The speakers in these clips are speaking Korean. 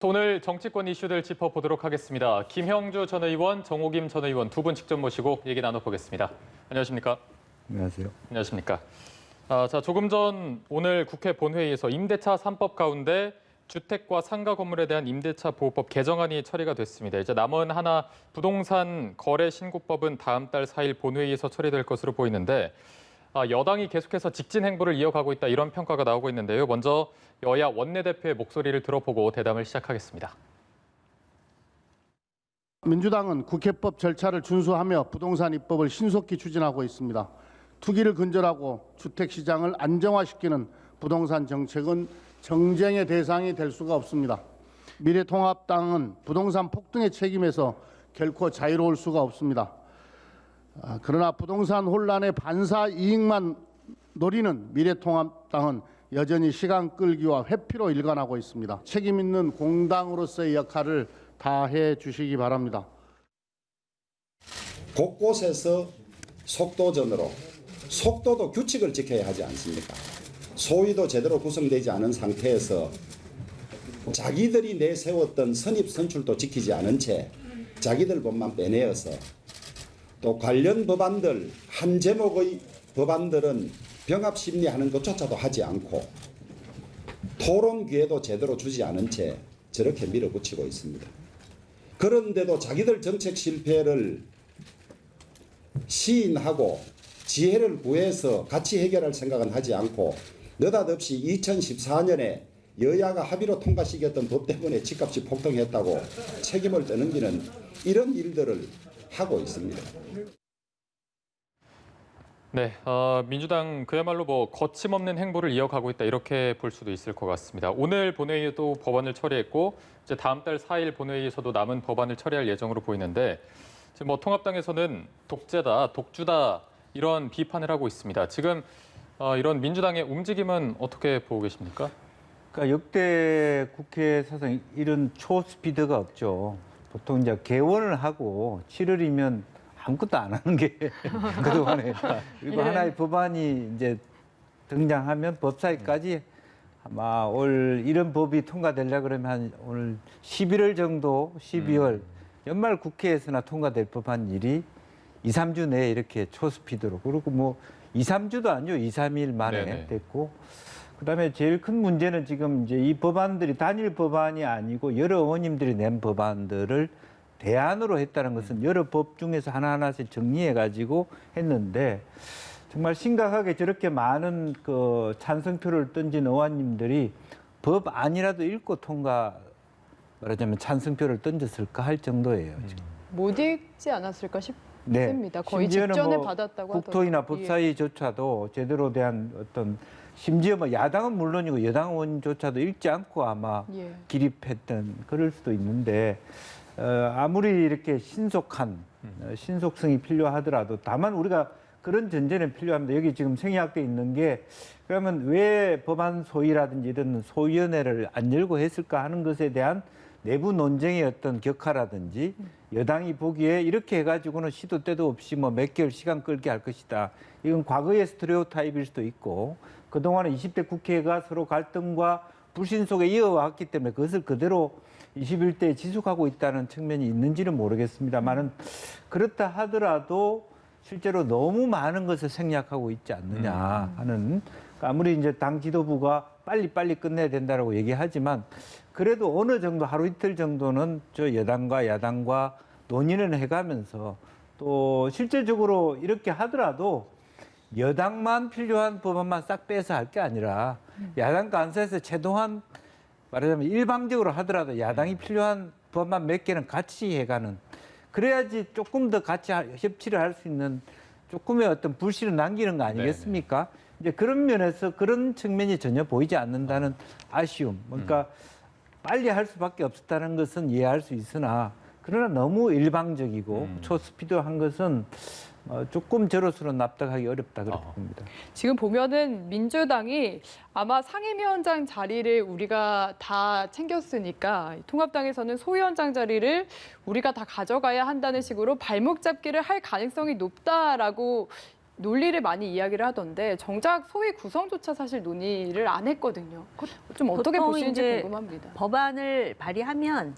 오늘 정치권 이슈들 짚어보도록 하겠습니다. 김형주 전 의원, 정호김 전 의원 두 분 직접 모시고 얘기 나눠보겠습니다. 안녕하십니까? 안녕하세요. 안녕하십니까? 조금 전 오늘 국회 본회의에서 임대차 3법 가운데 주택과 상가 건물에 대한 임대차 보호법 개정안이 처리가 됐습니다. 이제 남은 하나 부동산 거래 신고법은 다음 달 4일 본회의에서 처리될 것으로 보이는데 여당이 계속해서 직진 행보를 이어가고 있다 이런 평가가 나오고 있는데요. 먼저 여야 원내대표의 목소리를 들어보고 대담을 시작하겠습니다. 민주당은 국회법 절차를 준수하며 부동산 입법을 신속히 추진하고 있습니다. 투기를 근절하고 주택시장을 안정화시키는 부동산 정책은 정쟁의 대상이 될 수가 없습니다. 미래통합당은 부동산 폭등의 책임에서 결코 자유로울 수가 없습니다. 그러나 부동산 혼란의 반사 이익만 노리는 미래통합당은 여전히 시간 끌기와 회피로 일관하고 있습니다. 책임 있는 공당으로서의 역할을 다해 주시기 바랍니다. 곳곳에서 속도전으로 속도도 규칙을 지켜야 하지 않습니까? 소위도 제대로 구성되지 않은 상태에서 자기들이 내세웠던 선입선출도 지키지 않은 채 자기들 법만 빼내어서 또 관련 법안들 한 제목의 법안들은 병합심리하는 것조차도 하지 않고 토론 기회도 제대로 주지 않은 채 저렇게 밀어붙이고 있습니다. 그런데도 자기들 정책 실패를 시인하고 지혜를 구해서 같이 해결할 생각은 하지 않고 느닷없이 2014년에 여야가 합의로 통과시켰던 법 때문에 집값이 폭등했다고 책임을 떠넘기는 이런 일들을 하고 있습니다. 네, 민주당 그야말로 거침없는 행보를 이어가고 있다 이렇게 볼 수도 있을 것 같습니다. 오늘 본회의에도 법안을 처리했고 이제 다음 달 4일 본회의에서도 남은 법안을 처리할 예정으로 보이는데 지금 통합당에서는 독재다, 독주다 이런 비판을 하고 있습니다. 지금 이런 민주당의 움직임은 어떻게 보고 계십니까? 그러니까 역대 국회 사상 이런 초스피드가 없죠. 보통 이제 개원을 하고 7월이면 아무것도 안 하는 게 그동안에 그리고 하나의 법안이 이제 등장하면 법사위까지 아마 올 이런 법이 통과되려 그러면 한 오늘 11월 정도 12월 연말 국회에서나 통과될 법한 일이 2, 3주 내에 이렇게 초스피드로 그리고 2, 3주도 아니죠. 2, 3일 만에 네네. 됐고 그다음에 제일 큰 문제는 지금 이제 이 법안들이 단일 법안이 아니고 여러 의원님들이 낸 법안들을 대안으로 했다는 것은 여러 법 중에서 하나하나씩 정리해가지고 했는데 정말 심각하게 저렇게 많은 그 찬성표를 던진 의원님들이 법안이라도 읽고 말하자면 찬성표를 던졌을까 할 정도예요. 지금. 못 읽지 않았을까 싶습니다. 네. 거의 직전에 받았다고 국토위나 하더라고요. 법사위조차도 제대로 대한 어떤 심지어 야당은 물론이고 여당 의원조차도 읽지 않고 아마 예. 기립했던 그럴 수도 있는데 아무리 이렇게 신속성이 필요하더라도 다만 우리가 그런 전제는 필요합니다. 여기 지금 생략돼 있는 게 그러면 왜 법안 소위라든지 이런 소위원회를 안 열고 했을까 하는 것에 대한 내부 논쟁의 어떤 격하라든지 여당이 보기에 이렇게 해가지고는 시도 때도 없이 몇 개월 시간 끌게 할 것이다. 이건 과거의 스테레오타입일 수도 있고 그동안에 20대 국회가 서로 갈등과 불신 속에 이어왔기 때문에 그것을 그대로 21대에 지속하고 있다는 측면이 있는지는 모르겠습니다만은 그렇다 하더라도 실제로 너무 많은 것을 생략하고 있지 않느냐 하는 아무리 이제 당 지도부가 빨리 끝내야 된다라고 얘기하지만 그래도 어느 정도 하루 이틀 정도는 저 여당과 야당과 논의를 해가면서 또 실질적으로 이렇게 하더라도 여당만 필요한 법안만 싹 빼서 할 게 아니라 야당 간사에서 최소한 말하자면 일방적으로 하더라도 야당이 필요한 법안 몇 개는 같이 해가는 그래야지 조금 더 같이 협치를 할 수 있는 조금의 어떤 불씨를 남기는 거 아니겠습니까? 이제 그런 면에서 그런 측면이 전혀 보이지 않는다는 아쉬움. 그러니까 빨리 할 수밖에 없었다는 것은 이해할 수 있으나 그러나 너무 일방적이고 초스피드한 것은 조금 저로서는 납득하기 어렵다 그렇게 봅니다. 지금 보면은 민주당이 아마 상임위원장 자리를 우리가 다 챙겼으니까 통합당에서는 소위원장 자리를 우리가 다 가져가야 한다는 식으로 발목 잡기를 할 가능성이 높다라고 논리를 많이 이야기를 하던데 정작 소위 구성조차 사실 논의를 안 했거든요. 좀 어떻게 보통 보시는지 이제 궁금합니다. 법안을 발의하면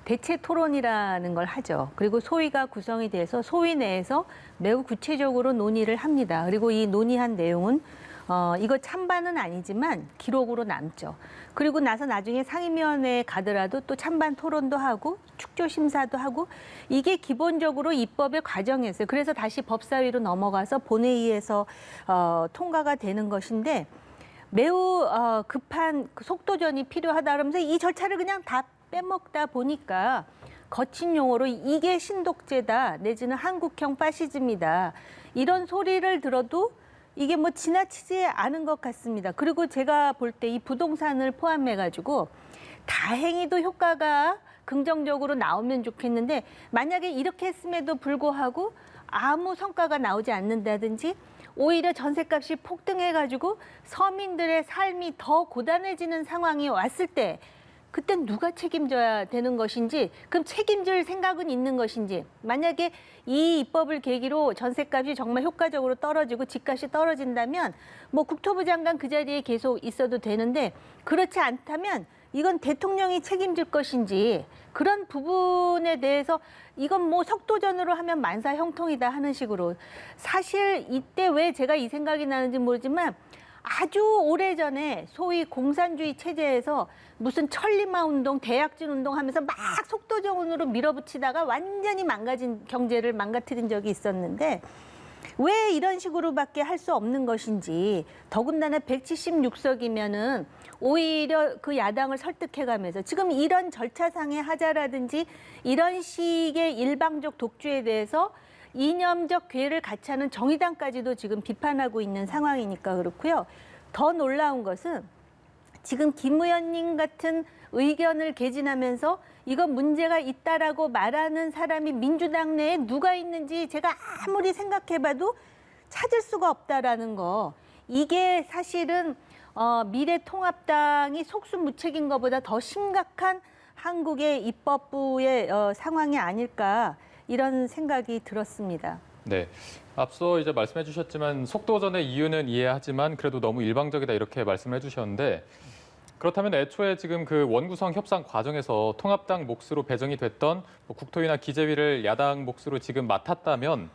대체 토론이라는 걸 하죠. 그리고 소위가 구성이 돼서 소위 내에서 매우 구체적으로 논의를 합니다. 그리고 이 논의한 내용은 이거 찬반은 아니지만 기록으로 남죠. 그리고 나서 나중에 상임위원회에 가더라도 또 찬반 토론도 하고 축조 심사도 하고 이게 기본적으로 입법의 과정이었어요. 그래서 다시 법사위로 넘어가서 본회의에서 통과가 되는 것인데 매우 급한 속도전이 필요하다 그러면서 이 절차를 그냥 다 빼먹다 보니까 거친 용어로 이게 신독제다 내지는 한국형 파시즘이다 이런 소리를 들어도 이게 뭐 지나치지 않은 것 같습니다. 그리고 제가 볼 때 이 부동산을 포함해가지고 다행히도 효과가 긍정적으로 나오면 좋겠는데 만약에 이렇게 했음에도 불구하고 아무 성과가 나오지 않는다든지 오히려 전셋값이 폭등해가지고 서민들의 삶이 더 고단해지는 상황이 왔을 때 그땐 누가 책임져야 되는 것인지 그럼 책임질 생각은 있는 것인지 만약에 이 입법을 계기로 전셋값이 정말 효과적으로 떨어지고 집값이 떨어진다면 뭐 국토부 장관 그 자리에 계속 있어도 되는데 그렇지 않다면 이건 대통령이 책임질 것인지 그런 부분에 대해서 이건 뭐 속도전으로 하면 만사 형통이다 하는 식으로 사실 이때 왜 제가 이 생각이 나는지 모르지만 아주 오래전에 소위 공산주의 체제에서 무슨 천리마 운동, 대약진 운동 하면서 막 속도전으로 밀어붙이다가 완전히 망가진 경제를 망가뜨린 적이 있었는데 왜 이런 식으로밖에 할 수 없는 것인지 더군다나 176석이면은 오히려 그 야당을 설득해가면서 지금 이런 절차상의 하자라든지 이런 식의 일방적 독주에 대해서 이념적 괴를 같이 하는 정의당까지도 지금 비판하고 있는 상황이니까 그렇고요. 더 놀라운 것은 지금 김 의원님 같은 의견을 개진하면서 이건 문제가 있다라고 말하는 사람이 민주당 내에 누가 있는지 제가 아무리 생각해봐도 찾을 수가 없다라는 거. 이게 사실은 미래통합당이 속수무책인 것보다 더 심각한 한국의 입법부의 상황이 아닐까 이런 생각이 들었습니다. 네. 앞서 이제 말씀해 주셨지만 속도전의 이유는 이해하지만 그래도 너무 일방적이다 이렇게 말씀해 주셨는데 그렇다면 애초에 지금 그 원구성 협상 과정에서 통합당 몫으로 배정이 됐던 국토위나 기재위를 야당 몫으로 지금 맡았다면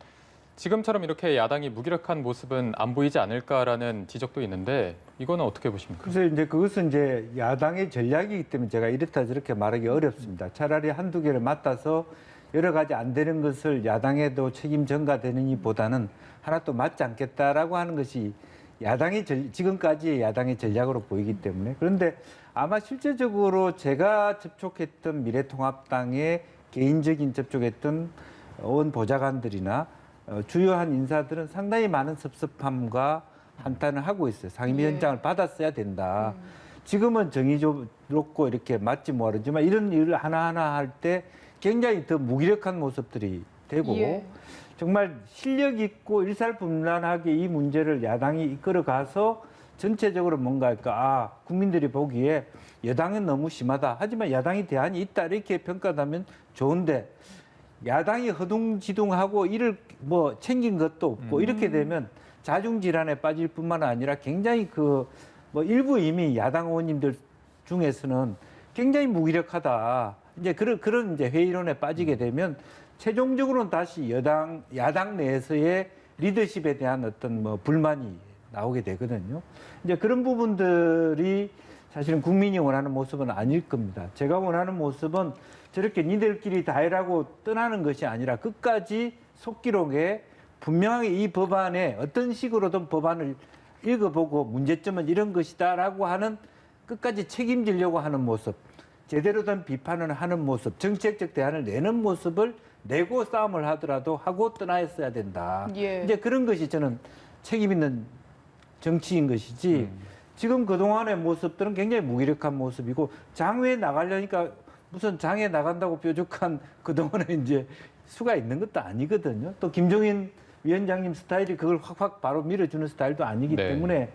지금처럼 이렇게 야당이 무기력한 모습은 안 보이지 않을까라는 지적도 있는데 이거는 어떻게 보십니까? 그래서 이제 그것은 이제 야당의 전략이기 때문에 제가 이렇다 저렇게 말하기 어렵습니다. 차라리 한두 개를 맡아서 여러 가지 안 되는 것을 야당에도 책임 전가되느니 보다는 하나 또 맞지 않겠다라고 하는 것이 지금까지의 야당의 전략으로 보이기 때문에 그런데 아마 실제적으로 제가 접촉했던 미래통합당의 개인적인 접촉했던 의원 보좌관들이나 주요한 인사들은 상당히 많은 섭섭함과 한탄을 하고 있어요. 상임위원장을 받았어야 된다. 지금은 정의롭고 이렇게 맞지 모르지만 이런 일을 하나하나 할 때 굉장히 더 무기력한 모습들이 되고 정말 실력 있고 일사불란하게 이 문제를 야당이 이끌어가서 전체적으로 뭔가 국민들이 보기에 여당은 너무 심하다. 하지만 야당이 대안이 있다 이렇게 평가하면 좋은데 야당이 허둥지둥하고 이를 뭐 챙긴 것도 없고 이렇게 되면 자중질환에 빠질 뿐만 아니라 굉장히 일부 이미 야당 의원님들 중에서는 굉장히 무기력하다. 이제 그런 이제 회의론에 빠지게 되면 최종적으로는 다시 야당 내에서의 리더십에 대한 어떤 불만이 나오게 되거든요. 이제 그런 부분들이 사실은 국민이 원하는 모습은 아닐 겁니다. 제가 원하는 모습은 저렇게 니들끼리 다 해라고 떠나는 것이 아니라 끝까지 속기록에 분명하게 이 법안에 어떤 식으로든 법안을 읽어보고 문제점은 이런 것이다라고 하는 끝까지 책임지려고 하는 모습, 제대로 된 비판을 하는 모습, 정책적 대안을 내는 모습을 내고 싸움을 하더라도 하고 떠나야 된다. 이제 그런 것이 저는 책임 있는 정치인 것이지 지금 그동안의 모습들은 굉장히 무기력한 모습이고 장외에 나가려니까 무슨 장에 나간다고 뾰족한 그동안에 이제 수가 있는 것도 아니거든요. 또 김종인 위원장님 스타일이 그걸 확확 바로 밀어주는 스타일도 아니기 때문에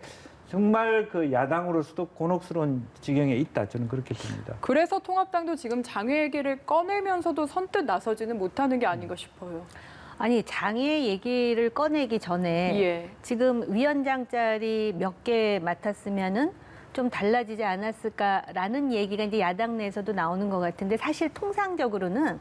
정말 그 야당으로서도 곤혹스러운 지경에 있다. 저는 그렇게 봅니다. 그래서 통합당도 지금 장외 얘기를 꺼내면서도 선뜻 나서지는 못하는 게 아닌가 싶어요. 아니 장애 얘기를 꺼내기 전에 예. 지금 위원장 자리 몇 개 맡았으면은 좀 달라지지 않았을까라는 얘기가 이제 야당 내에서도 나오는 것 같은데 사실 통상적으로는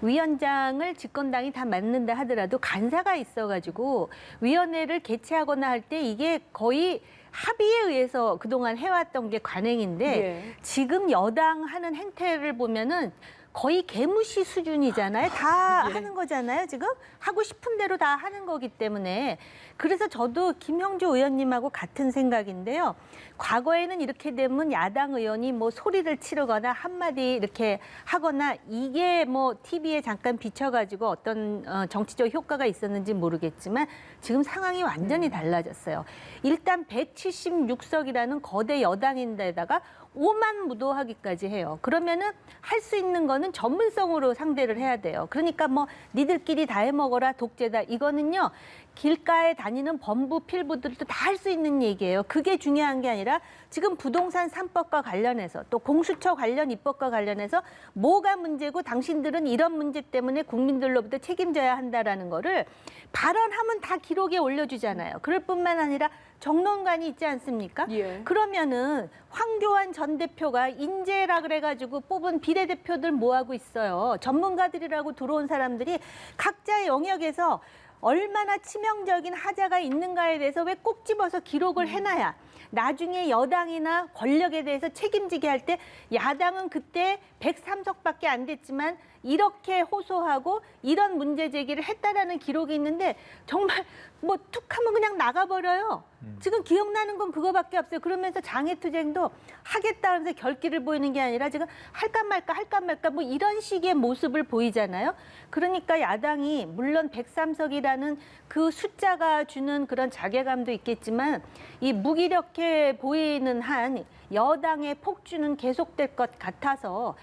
위원장을 집권당이 다 맡는다 하더라도 간사가 있어가지고 위원회를 개최하거나 할 때 이게 거의 합의에 의해서 그동안 해왔던 게 관행인데 예. 지금 여당 하는 행태를 보면은 거의 개무시 수준이잖아요. 다 예. 하는 거잖아요. 지금 하고 싶은 대로 다 하는 거기 때문에 그래서 저도 김형주 의원님하고 같은 생각인데요. 과거에는 이렇게 되면 야당 의원이 뭐 소리를 치르거나 한마디 이렇게 하거나 이게 뭐 TV에 잠깐 비춰가지고 어떤 정치적 효과가 있었는지 모르겠지만 지금 상황이 완전히 달라졌어요. 일단 176석이라는 거대 여당인데다가 오만 무도하기까지 해요. 그러면은 할 수 있는 거는 전문성으로 상대를 해야 돼요. 그러니까 뭐 니들끼리 다 해먹어라 독재다 이거는요. 길가에 다니는 범부 필부들도 다 할 수 있는 얘기예요. 그게 중요한 게 아니라 지금 부동산 3법과 관련해서 또 공수처 관련 입법과 관련해서 뭐가 문제고 당신들은 이런 문제 때문에 국민들로부터 책임져야 한다라는 거를 발언하면 다 기록에 올려주잖아요. 그럴 뿐만 아니라 정론관이 있지 않습니까? 예. 그러면은 황교안 전 대표가 인재라 그래가지고 뽑은 비례대표들 뭐하고 있어요. 전문가들이라고 들어온 사람들이 각자의 영역에서 얼마나 치명적인 하자가 있는가에 대해서 왜 꼭 집어서 기록을 해놔야 나중에 여당이나 권력에 대해서 책임지게 할 때 야당은 그때 103석밖에 안 됐지만 이렇게 호소하고 이런 문제 제기를 했다라는 기록이 있는데 정말 뭐 툭 하면 그냥 나가버려요. 지금 기억나는 건 그거밖에 없어요. 그러면서 장애투쟁도 하겠다면서 결기를 보이는 게 아니라 지금 할까 말까 뭐 이런 식의 모습을 보이잖아요. 그러니까 야당이 물론 103석이라는 그 숫자가 주는 그런 자괴감도 있겠지만 이 무기력해 보이는 한 여당의 폭주는 계속될 것 같아서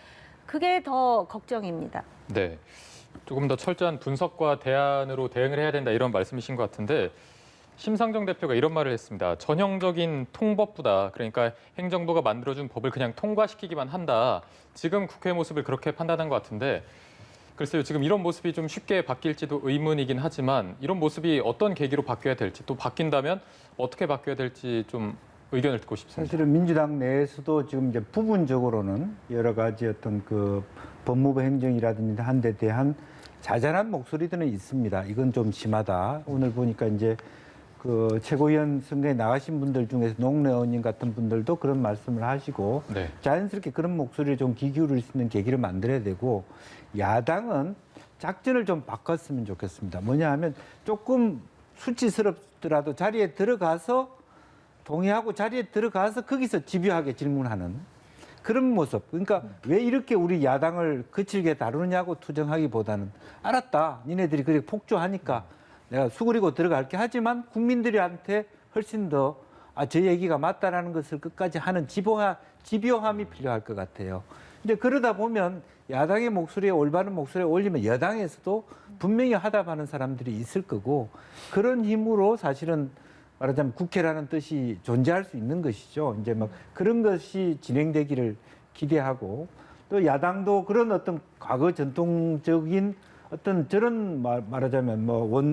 그게 더 걱정입니다. 네. 조금 더 철저한 분석과 대안으로 대응을 해야 된다 이런 말씀이신 것 같은데 심상정 대표가 이런 말을 했습니다. 전형적인 통법부다. 그러니까 행정부가 만들어준 법을 그냥 통과시키기만 한다. 지금 국회 모습을 그렇게 판단한 것 같은데 글쎄요. 지금 이런 모습이 좀 쉽게 바뀔지도 의문이긴 하지만 이런 모습이 어떤 계기로 바뀌어야 될지 또 바뀐다면 어떻게 바뀌어야 될지 좀 의견을 듣고 싶습니다. 사실은 민주당 내에서도 지금 이제 부분적으로는 여러 가지 어떤 그 법무부 행정이라든지 한 데 대한 자잘한 목소리들은 있습니다. 이건 좀 심하다. 오늘 보니까 이제 그 최고위원 선거에 나가신 분들 중에서 농내 의원님 같은 분들도 그런 말씀을 하시고 네. 자연스럽게 그런 목소리를 좀 귀 기울일 수 있는 계기를 만들어야 되고 야당은 작전을 좀 바꿨으면 좋겠습니다. 뭐냐 하면 조금 수치스럽더라도 자리에 들어가서 동의하고 자리에 들어가서 거기서 집요하게 질문하는 그런 모습. 그러니까 왜 이렇게 우리 야당을 거칠게 다루느냐고 투정하기보다는 알았다. 니네들이 그렇게 폭주하니까 내가 수그리고 들어갈게 하지만 국민들한테 훨씬 더 저 얘기가 맞다라는 것을 끝까지 하는 집요함이 필요할 것 같아요. 이제 그러다 보면 야당의 목소리에 올바른 목소리에 올리면 여당에서도 분명히 하답하는 사람들이 있을 거고 그런 힘으로 사실은 말하자면 국회라는 뜻이 존재할 수 있는 것이죠. 이제 막 그런 것이 진행되기를 기대하고 또 야당도 그런 어떤 과거 전통적인 어떤 저런 말하자면 뭐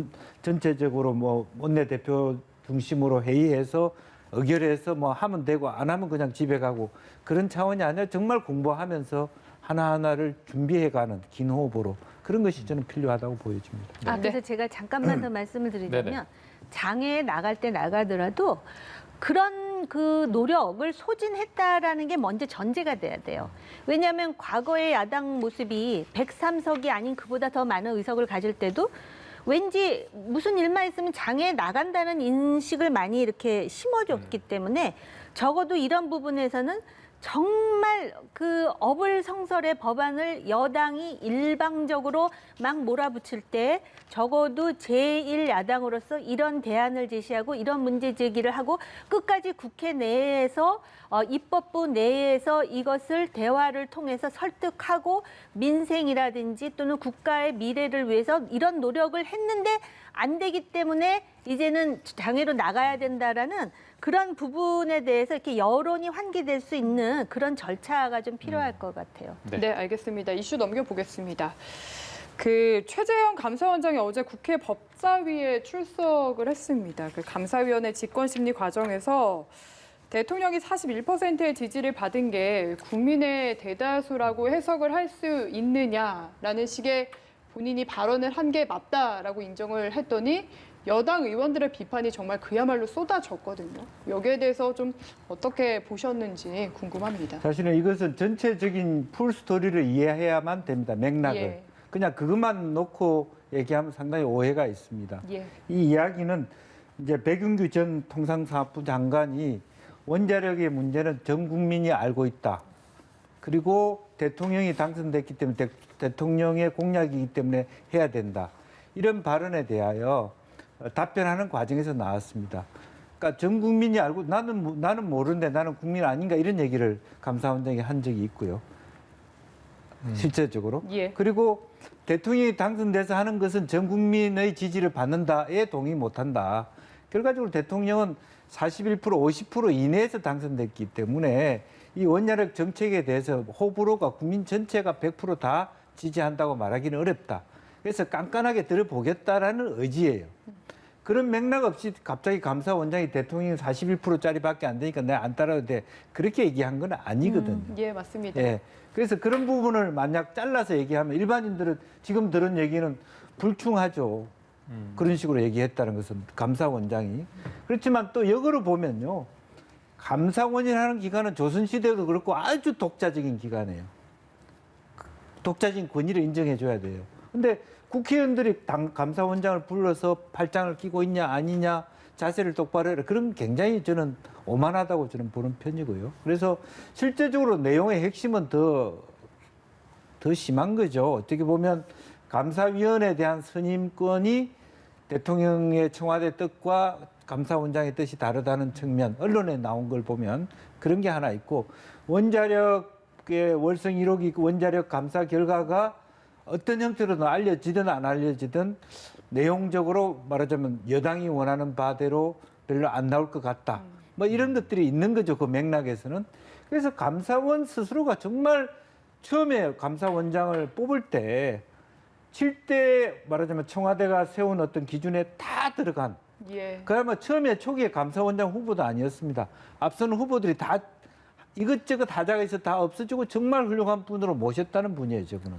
전체적으로 뭐 원내대표 중심으로 회의해서 의결해서 뭐 하면 되고 안 하면 그냥 집에 가고 그런 차원이 아니라 정말 공부하면서 하나하나를 준비해가는 긴 호흡으로 그런 것이 저는 필요하다고 보여집니다. 그래서 제가 잠깐만 더 말씀을 드리자면 네네. 장애에 나갈 때 나가더라도 그런 그 노력을 소진했다라는 게 먼저 전제가 돼야 돼요. 왜냐하면 과거의 야당 모습이 103석이 아닌 그보다 더 많은 의석을 가질 때도 왠지 무슨 일만 있으면 장애에 나간다는 인식을 많이 이렇게 심어줬기 때문에 적어도 이런 부분에서는 정말 그 어불성설의 법안을 여당이 일방적으로 막 몰아붙일 때 적어도 제1야당으로서 이런 대안을 제시하고 이런 문제 제기를 하고 끝까지 국회 내에서 입법부 내에서 이것을 대화를 통해서 설득하고 민생이라든지 또는 국가의 미래를 위해서 이런 노력을 했는데 안 되기 때문에 이제는 장애로 나가야 된다라는 그런 부분에 대해서 이렇게 여론이 환기될 수 있는 그런 절차가 좀 필요할 것 같아요. 네. 네, 알겠습니다. 이슈 넘겨보겠습니다. 그 최재형 감사원장이 어제 국회 법사위에 출석을 했습니다. 그 감사위원회 직권심리 과정에서 대통령이 41%의 지지를 받은 게 국민의 대다수라고 해석을 할 수 있느냐라는 식의 본인이 발언을 한 게 맞다라고 인정을 했더니 여당 의원들의 비판이 정말 그야말로 쏟아졌거든요. 여기에 대해서 좀 어떻게 보셨는지 궁금합니다. 사실은 이것은 전체적인 풀스토리를 이해해야만 됩니다. 맥락을. 예. 그냥 그것만 놓고 얘기하면 상당히 오해가 있습니다. 예. 이 이야기는 이제 백윤규 전 통상사업부 장관이 원자력의 문제는 전 국민이 알고 있다. 그리고 대통령이 당선됐기 때문에 대통령의 공약이기 때문에 해야 된다. 이런 발언에 대하여 답변하는 과정에서 나왔습니다. 그러니까 전 국민이 알고 나는 모르는데 나는 국민 아닌가 이런 얘기를 감사원장이 한 적이 있고요. 실제적으로. 예. 그리고 대통령이 당선돼서 하는 것은 전 국민의 지지를 받는다에 동의 못한다. 결과적으로 대통령은 41% 50% 이내에서 당선됐기 때문에 이 원자력 정책에 대해서 호불호가 국민 전체가 100% 다 지지한다고 말하기는 어렵다. 그래서 깐깐하게 들어보겠다라는 의지예요. 그런 맥락 없이 갑자기 감사원장이 대통령이 41%짜리밖에 안 되니까 내가 안 따라도 돼. 그렇게 얘기한 건 아니거든요. 예, 맞습니다. 예. 그래서 그런 부분을 만약 잘라서 얘기하면 일반인들은 지금 들은 얘기는 불충하죠. 그런 식으로 얘기했다는 것은 감사원장이. 그렇지만 또 역으로 보면요. 감사원이라는 기관은 조선시대도 그렇고 아주 독자적인 기관이에요. 독자적인 권위를 인정해 줘야 돼요. 근데 국회의원들이 감사원장을 불러서 팔짱을 끼고 있냐 아니냐 자세를 똑바로 해라. 그런 굉장히 저는 오만하다고 저는 보는 편이고요. 그래서 실제적으로 내용의 핵심은 더 심한 거죠. 어떻게 보면 감사위원회에 대한 선임권이 대통령의 청와대 뜻과 감사원장의 뜻이 다르다는 측면, 언론에 나온 걸 보면 그런 게 하나 있고, 원자력의 월성 1호기 원자력 감사 결과가 어떤 형태로든 알려지든 안 알려지든 내용적으로 말하자면 여당이 원하는 바대로 별로 안 나올 것 같다. 뭐 이런 것들이 있는 거죠. 그 맥락에서는. 그래서 감사원 스스로가 정말 처음에 감사원장을 뽑을 때 7대 말하자면 청와대가 세운 어떤 기준에 다 들어간. 예. 그러면 처음에 초기에 감사원장 후보도 아니었습니다. 앞서는 후보들이 다 이것저것 하자가 있어 다 없어지고 정말 훌륭한 분으로 모셨다는 분이에요, 저분은.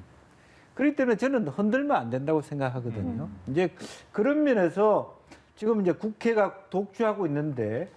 그렇기 때문에 저는 흔들면 안 된다고 생각하거든요. 이제 그런 면에서 지금 이제 국회가 독주하고 있는데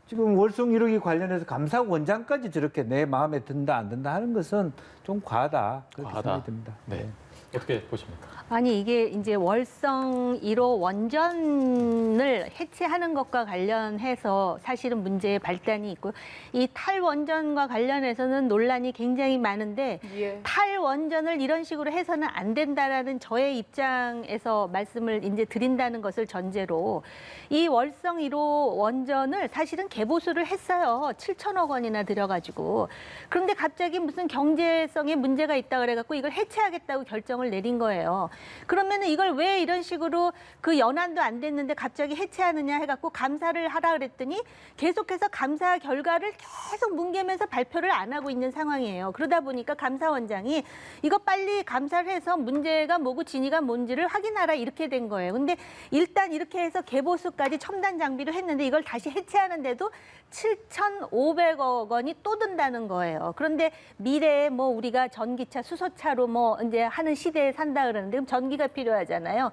지금 월성 1호기 관련해서 감사원장까지 저렇게 내 마음에 든다 안 든다 하는 것은 좀 과하다. 그렇게 과하다. 생각이 듭니다. 네. 어떻게 보십니까? 아니 이게 이제 월성 1호 원전을 해체하는 것과 관련해서 사실은 문제의 발단이 있고 이 탈원전과 관련해서는 논란이 굉장히 많은데 예. 탈원전을 이런 식으로 해서는 안 된다라는 저의 입장에서 말씀을 이제 드린다는 것을 전제로 이 월성 1호 원전을 사실은 개보수를 했어요. 7천억 원이나 들여가지고. 그런데 갑자기 무슨 경제성에 문제가 있다 그래갖고 이걸 해체하겠다고 결정을 내린 거예요. 그러면은 이걸 왜 이런 식으로 그 연한도 안 됐는데 갑자기 해체하느냐 해갖고 감사를 하라 그랬더니 계속해서 감사 결과를 계속 뭉개면서 발표를 안 하고 있는 상황이에요. 그러다 보니까 감사원장이 이거 빨리 감사를 해서 문제가 뭐고 진위가 뭔지를 확인하라 이렇게 된 거예요. 근데 일단 이렇게 해서 개보수까지 첨단 장비로 했는데 이걸 다시 해체하는데도 7,500억 원이 또 든다는 거예요. 그런데 미래에 뭐 우리가 전기차, 수소차로 뭐 이제 하는 시대에 산다 그러는데 그럼 전기가 필요하잖아요.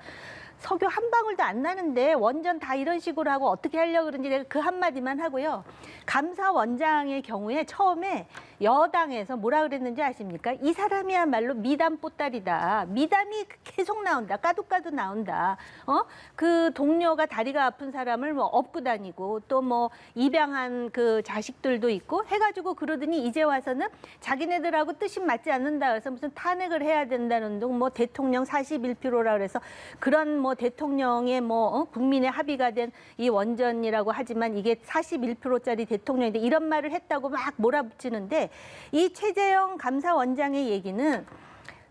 석유 한 방울도 안 나는데 원전 다 이런 식으로 하고 어떻게 하려고 그런지 내가 그 한마디만 하고요. 감사원장의 경우에 처음에 여당에서 뭐라 그랬는지 아십니까? 이 사람이야말로 미담 보따리다. 미담이 계속 나온다. 까도 나온다. 그 동료가 다리가 아픈 사람을 뭐 업고 다니고 또 뭐 입양한 그 자식들도 있고 해가지고 그러더니 이제 와서는 자기네들하고 뜻이 맞지 않는다. 그래서 무슨 탄핵을 해야 된다는 둥 뭐 대통령 41%라 그래서 그런 뭐 대통령의 뭐 국민의 합의가 된 이 원전이라고 하지만 이게 41%짜리 대통령인데 이런 말을 했다고 막 몰아붙이는데 이 최재형 감사원장의 얘기는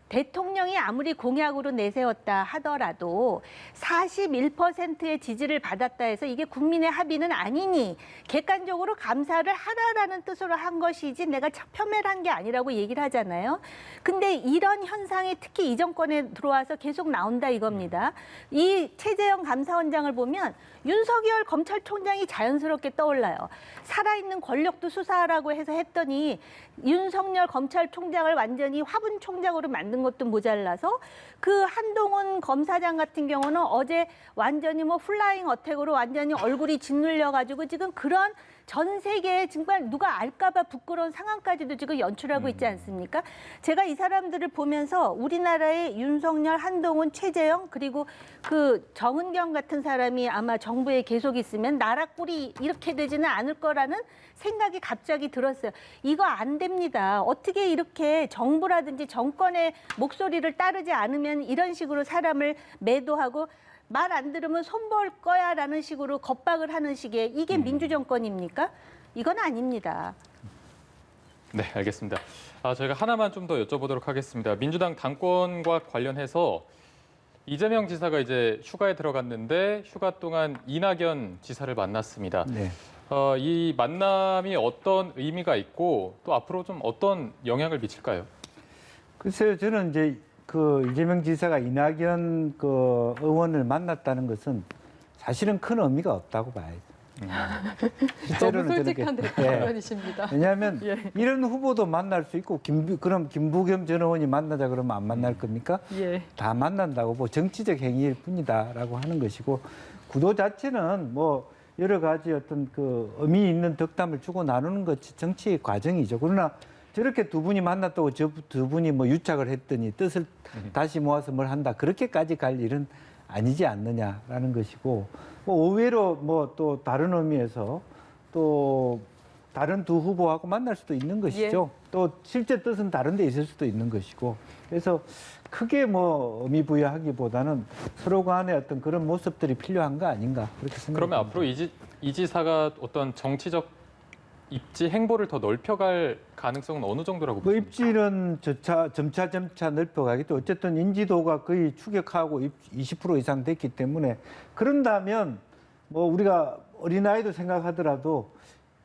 대통령이 아무리 공약으로 내세웠다 하더라도 41%의 지지를 받았다 해서 이게 국민의 합의는 아니니 객관적으로 감사를 하라라는 뜻으로 한 것이지 내가 폄훼한 게 아니라고 얘기를 하잖아요. 근데 이런 현상이 특히 이 정권에 들어와서 계속 나온다 이겁니다. 이 최재형 감사원장을 보면 윤석열 검찰총장이 자연스럽게 떠올라요. 살아있는 권력도 수사하라고 해서 했더니 윤석열 검찰총장을 완전히 화분총장으로 만든 것도 모자라서 그 한동훈 검사장 같은 경우는 어제 완전히 뭐 플라잉 어택으로 완전히 얼굴이 짓눌려가지고 지금 그런 전 세계에 정말 누가 알까봐 부끄러운 상황까지도 지금 연출하고 있지 않습니까? 제가 이 사람들을 보면서 우리나라의 윤석열, 한동훈, 최재형 그리고 그 정은경 같은 사람이 아마 정부에 계속 있으면 나라 꼴이 이렇게 되지는 않을 거라는 생각이 갑자기 들었어요. 이거 안 됩니다. 어떻게 이렇게 정부라든지 정권의 목소리를 따르지 않으면 이런 식으로 사람을 매도하고 말 안 들으면 손볼 거야라는 식으로 겁박을 하는 식의 이게 민주정권입니까? 이건 아닙니다. 네, 알겠습니다. 저희가 하나만 좀 더 여쭤보도록 하겠습니다. 민주당 당권과 관련해서 이재명 지사가 이제 휴가에 들어갔는데 휴가 동안 이낙연 지사를 만났습니다. 네. 이 만남이 어떤 의미가 있고 또 앞으로 좀 어떤 영향을 미칠까요? 글쎄요, 저는 이제 그 이재명 지사가 이낙연 그 의원을 만났다는 것은 사실은 큰 의미가 없다고 봐야죠. 너무 솔직한 네. 답변이십니다. 왜냐하면 예. 이런 후보도 만날 수 있고 그럼 김부겸 전 의원이 만나자 그러면 안 만날 겁니까? 예. 다 만난다고 뭐 정치적 행위일 뿐이다라고 하는 것이고 구도 자체는 뭐 여러 가지 어떤 그 의미 있는 덕담을 주고 나누는 것이 정치의 과정이죠. 그러나 저렇게 두 분이 만났다고 저 두 분이 뭐 유착을 했더니 뜻을 다시 모아서 뭘 한다 그렇게까지 갈 일은 아니지 않느냐라는 것이고 뭐 의외로 뭐 또 다른 의미에서 또 다른 두 후보하고 만날 수도 있는 것이죠. 또 실제 뜻은 다른 데 있을 수도 있는 것이고 그래서 크게 뭐 의미 부여하기보다는 서로 간의 어떤 그런 모습들이 필요한 거 아닌가 그렇게 생각합니다. 그러면 앞으로 이 지사가 어떤 정치적 입지 행보를 더 넓혀갈 가능성은 어느 정도라고 뭐 보십니까? 입지는 점차 넓혀가겠죠. 어쨌든 인지도가 거의 추격하고 20% 이상 됐기 때문에 그런다면 뭐 우리가 어린아이도 생각하더라도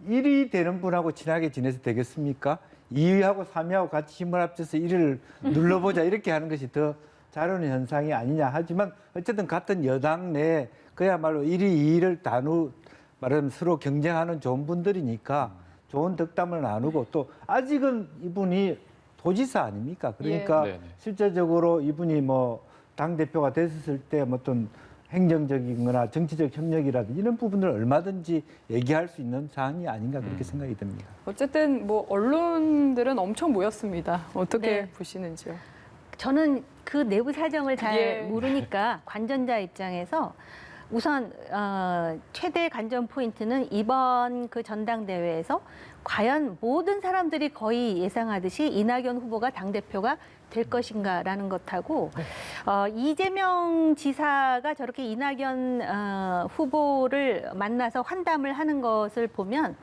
1위 되는 분하고 친하게 지내서 되겠습니까? 2위하고 3위하고 같이 힘을 합쳐서 1위를 눌러보자 이렇게 하는 것이 더 잘 오는 현상이 아니냐 하지만 어쨌든 같은 여당 내 그야말로 1위, 2위를 말하면 서로 경쟁하는 좋은 분들이니까 좋은 덕담을 나누고 또 아직은 이분이 도지사 아닙니까? 그러니까 예. 실제적으로 이분이 뭐 당대표가 됐을 때 어떤 행정적인 거나 정치적 협력이라든지 이런 부분을 얼마든지 얘기할 수 있는 사안이 아닌가 그렇게 생각이 듭니다. 어쨌든 뭐 언론들은 엄청 모였습니다. 어떻게 네. 보시는지요? 저는 그 내부 사정을 잘 예. 모르니까 관전자 입장에서 우선 최대 관전 포인트는 이번 그 전당대회에서 과연 모든 사람들이 거의 예상하듯이 이낙연 후보가 당대표가 될 것인가라는 것하고 이재명 지사가 저렇게 이낙연 후보를 만나서 환담을 하는 것을 보면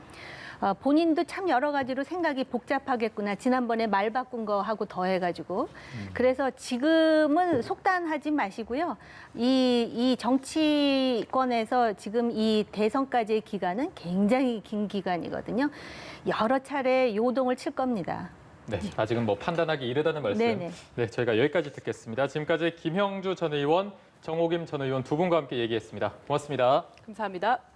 본인도 참 여러 가지로 생각이 복잡하겠구나. 지난번에 말 바꾼 거하고 더해가지고. 그래서 지금은 속단하지 마시고요. 이 정치권에서 지금 이 대선까지의 기간은 굉장히 긴 기간이거든요. 여러 차례 요동을 칠 겁니다. 네, 아직은 뭐 판단하기 이르다는 말씀. 네네. 네, 저희가 여기까지 듣겠습니다. 지금까지 김형주 전 의원, 정호김 전 의원 두 분과 함께 얘기했습니다. 고맙습니다. 감사합니다.